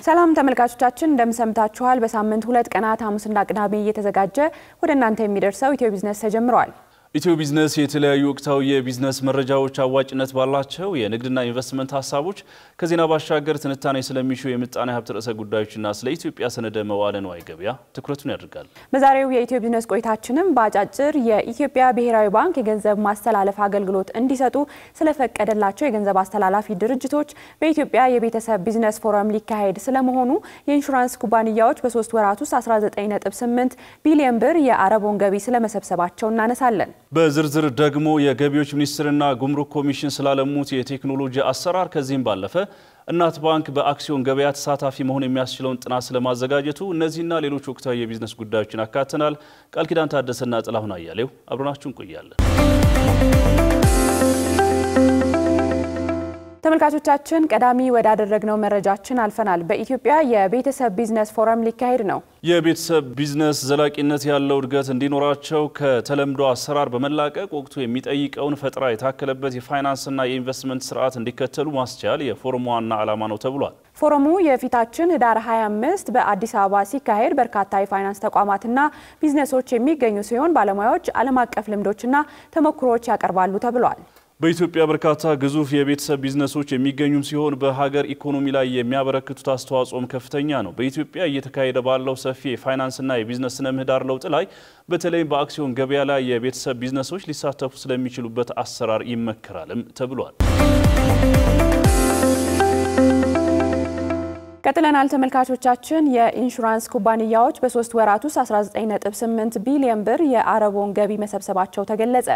ሰላም ተመልካቾቻችን እንደምሰምታችኋል በሳምንት 2 ቀናት ሐሙስና ቅዳሜ እየተዘጋጀ ወደ እናንተ የሚደርሰው ኢትዮ ቢዝነስ ተጀምሯል። ኢትዮ ቢዝነስ የተለያዩ ወቅታዊ የቢዝነስ መረጃዎች አዋጭነት ባላቸው የንግድና ኢንቨስትመንት ሐሳቦች ከዜና ባሻገር ትንታኔ ስለሚሹ የምጣኔ ሀብት ርዕሰ ጉዳዮችና ስለ ኢትዮጵያ ሰነደ መዋዕለ ንዋይ ገበያ ትኩረቱን ያደርጋል። በዛሬው የኢትዮ ቢዝነስ ቆይታችንም በአጫጭር የኢትዮጵያ ብሔራዊ ባንክ የገንዘብ ማስተላለፍ አገልግሎት እንዲሰጡ ስለፈቀደላቸው የገንዘብ አስተላላፊ ድርጅቶች በኢትዮጵያ የቤተሰብ ቢዝነስ ፎረም ሊካሄድ ስለመሆኑ የኢንሹራንስ ኩባንያዎች በ3 ወራት ውስጥ 19.8 ቢሊዮን ብር የአረቦን ገቢ ስለመሰብሰባቸው እናነሳለን። በዝርዝር ደግሞ የገቢዎች ሚኒስትርና ጉምሩክ ኮሚሽን ስላለሙት የቴክኖሎጂ አሰራር ከዚህም ባለፈ እናት ባንክ በአክሲዮን ገበያ ተሳታፊ መሆን የሚያስችለውን ጥናት ስለማዘጋጀቱ እነዚህና ሌሎች ወቅታዊ የቢዝነስ ጉዳዮችን አካተናል። ቃል ኪዳን ታደሰና ጥላሁን አያሌው አብረናችሁን ቆያለን። ተመልካቾቻችን ቀዳሚ ወዳደረግነው መረጃችን አልፈናል። በኢትዮጵያ የቤተሰብ ቢዝነስ ፎረም ሊካሄድ ነው። የቤተሰብ ቢዝነስ ዘላቂነት ያለው እድገት እንዲኖራቸው ከተለምዶ አሰራር በመላቀቅ ወቅቱ የሚጠይቀውን ፈጠራ የታከለበት የፋይናንስና የኢንቨስትመንት ስርዓት እንዲከተሉ ማስቻል የፎረሙ ዋና ዓላማ ነው ተብሏል። ፎረሙ የፊታችን ህዳር 25 በአዲስ አበባ ሲካሄድ በርካታ የፋይናንስ ተቋማትና ቢዝነሶች የሚገኙ ሲሆን ባለሙያዎች ዓለም አቀፍ ልምዶችና ተሞክሮዎች ያቀርባሉ ተብሏል። በኢትዮጵያ በርካታ ግዙፍ የቤተሰብ ቢዝነሶች የሚገኙ ሲሆን በሀገር ኢኮኖሚ ላይ የሚያበረክቱት አስተዋጽኦም ከፍተኛ ነው። በኢትዮጵያ እየተካሄደ ባለው ሰፊ የፋይናንስና የቢዝነስ ስነ ምህዳር ለውጥ ላይ በተለይ በአክሲዮን ገበያ ላይ የቤተሰብ ቢዝነሶች ሊሳተፉ ስለሚችሉበት አሰራር ይመከራልም ተብሏል። ቀጥለናል ተመልካቾቻችን። የኢንሹራንስ ኩባንያዎች በ3 ወራት ውስጥ 19.8 ቢሊዮን ብር የአረቦን ገቢ መሰብሰባቸው ተገለጸ።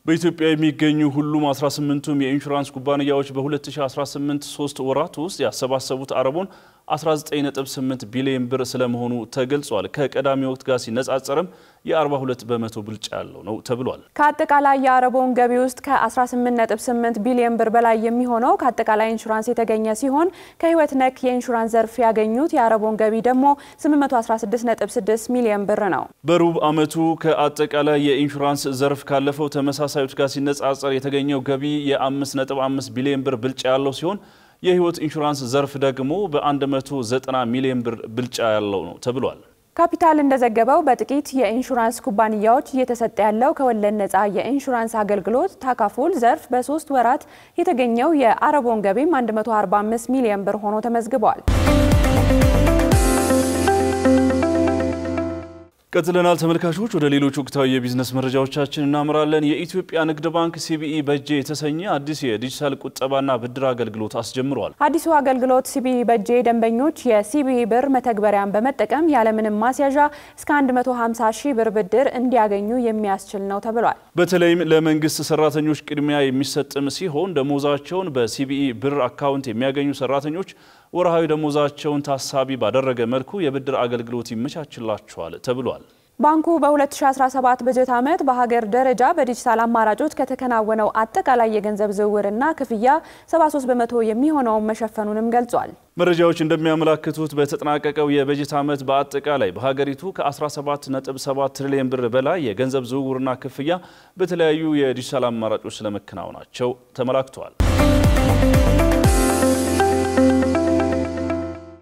በኢትዮጵያ የሚገኙ ሁሉም 18ቱም የኢንሹራንስ ኩባንያዎች በ2018 3 ወራት ውስጥ ያሰባሰቡት አረቦን 19.8 ቢሊዮን ብር ስለመሆኑ ተገልጿል። ከቀዳሚ ወቅት ጋር ሲነጻጸርም የ42 በመቶ ብልጫ ያለው ነው ተብሏል። ከአጠቃላይ የአረቦን ገቢ ውስጥ ከ18.8 ቢሊዮን ብር በላይ የሚሆነው ከአጠቃላይ ኢንሹራንስ የተገኘ ሲሆን ከህይወት ነክ የኢንሹራንስ ዘርፍ ያገኙት የአረቦን ገቢ ደግሞ 816.6 ሚሊዮን ብር ነው። በሩብ ዓመቱ ከአጠቃላይ የኢንሹራንስ ዘርፍ ካለፈው ተመሳሳዮች ጋር ሲነጻጸር የተገኘው ገቢ የ5.5 ቢሊዮን ብር ብልጫ ያለው ሲሆን የህይወት ኢንሹራንስ ዘርፍ ደግሞ በ190 ሚሊዮን ብር ብልጫ ያለው ነው ተብሏል። ካፒታል እንደዘገበው በጥቂት የኢንሹራንስ ኩባንያዎች እየተሰጠ ያለው ከወለድ ነፃ የኢንሹራንስ አገልግሎት ታካፉል ዘርፍ በ3 ወራት የተገኘው የአረቦን ገቢም 145 ሚሊዮን ብር ሆኖ ተመዝግቧል። ቀጥለናል ተመልካቾች ወደ ሌሎች ወቅታዊ የቢዝነስ መረጃዎቻችን እናመራለን። የኢትዮጵያ ንግድ ባንክ ሲቢኢ በጄ የተሰኘ አዲስ የዲጂታል ቁጠባና ብድር አገልግሎት አስጀምሯል። አዲሱ አገልግሎት ሲቢኢ በጄ ደንበኞች የሲቢኢ ብር መተግበሪያን በመጠቀም ያለምንም ማስያዣ እስከ 150 ሺህ ብር ብድር እንዲያገኙ የሚያስችል ነው ተብሏል። በተለይም ለመንግስት ሰራተኞች ቅድሚያ የሚሰጥም ሲሆን ደሞዛቸውን በሲቢኢ ብር አካውንት የሚያገኙ ሰራተኞች ወርሃዊ ደሞዛቸውን ታሳቢ ባደረገ መልኩ የብድር አገልግሎት ይመቻችላቸዋል ተብሏል። ባንኩ በ2017 በጀት ዓመት በሀገር ደረጃ በዲጂታል አማራጮች ከተከናወነው አጠቃላይ የገንዘብ ዝውውርና ክፍያ 73 በመቶ የሚሆነውን መሸፈኑንም ገልጿል። መረጃዎች እንደሚያመለክቱት በተጠናቀቀው የበጀት ዓመት በአጠቃላይ በሀገሪቱ ከ17.7 ትሪሊዮን ብር በላይ የገንዘብ ዝውውርና ክፍያ በተለያዩ የዲጂታል አማራጮች ስለመከናወናቸው ተመላክቷል።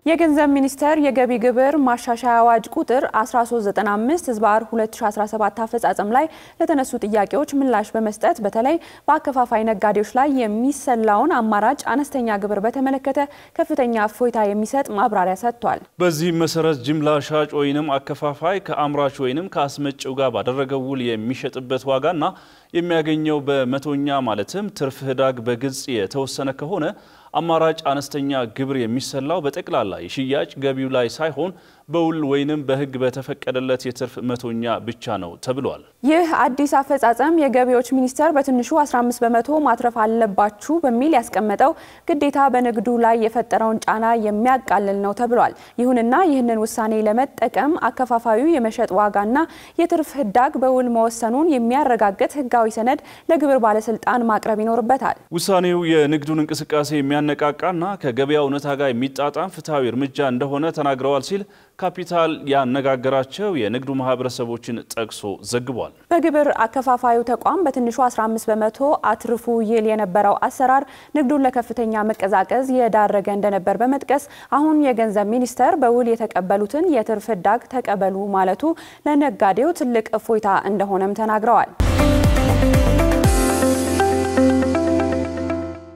የገንዘብ ሚኒስቴር የገቢ ግብር ማሻሻያ አዋጅ ቁጥር 1395/2017 አፈጻጸም ላይ ለተነሱ ጥያቄዎች ምላሽ በመስጠት በተለይ በአከፋፋይ ነጋዴዎች ላይ የሚሰላውን አማራጭ አነስተኛ ግብር በተመለከተ ከፍተኛ እፎይታ የሚሰጥ ማብራሪያ ሰጥቷል። በዚህ መሰረት ጅምላ ሻጭ ወይንም አከፋፋይ ከአምራች ወይንም ከአስመጪው ጋር ባደረገው ውል የሚሸጥበት ዋጋና የሚያገኘው በመቶኛ ማለትም ትርፍ ህዳግ በግልጽ የተወሰነ ከሆነ አማራጭ አነስተኛ ግብር የሚሰላው በጠቅላላ የሽያጭ ገቢው ላይ ሳይሆን በውል ወይንም በሕግ በተፈቀደለት የትርፍ መቶኛ ብቻ ነው ተብሏል። ይህ አዲስ አፈጻጸም የገቢዎች ሚኒስቴር በትንሹ 15% ማትረፍ አለባችሁ በሚል ያስቀመጠው ግዴታ በንግዱ ላይ የፈጠረውን ጫና የሚያቃልል ነው ተብሏል። ይሁንና ይህንን ውሳኔ ለመጠቀም አከፋፋዩ የመሸጥ ዋጋና የትርፍ ህዳግ በውል መወሰኑን የሚያረጋግጥ ህጋዊ ሰነድ ለግብር ባለስልጣን ማቅረብ ይኖርበታል። ውሳኔው የንግዱን እንቅስቃሴ የሚያነቃቃና ከገበያው እውነታ ጋር የሚጣጣም ፍትሃዊ እርምጃ እንደሆነ ተናግረዋል ሲል ካፒታል ያነጋገራቸው የንግዱ ማህበረሰቦችን ጠቅሶ ዘግቧል። በግብር አከፋፋዩ ተቋም በትንሹ 15% አትርፉ ይል የነበረው አሰራር ንግዱን ለከፍተኛ መቀዛቀዝ የዳረገ እንደነበር በመጥቀስ አሁን የገንዘብ ሚኒስቴር በውል የተቀበሉትን የትርፍ ህዳግ ተቀበሉ ማለቱ ለነጋዴው ትልቅ እፎይታ እንደሆነም ተናግረዋል።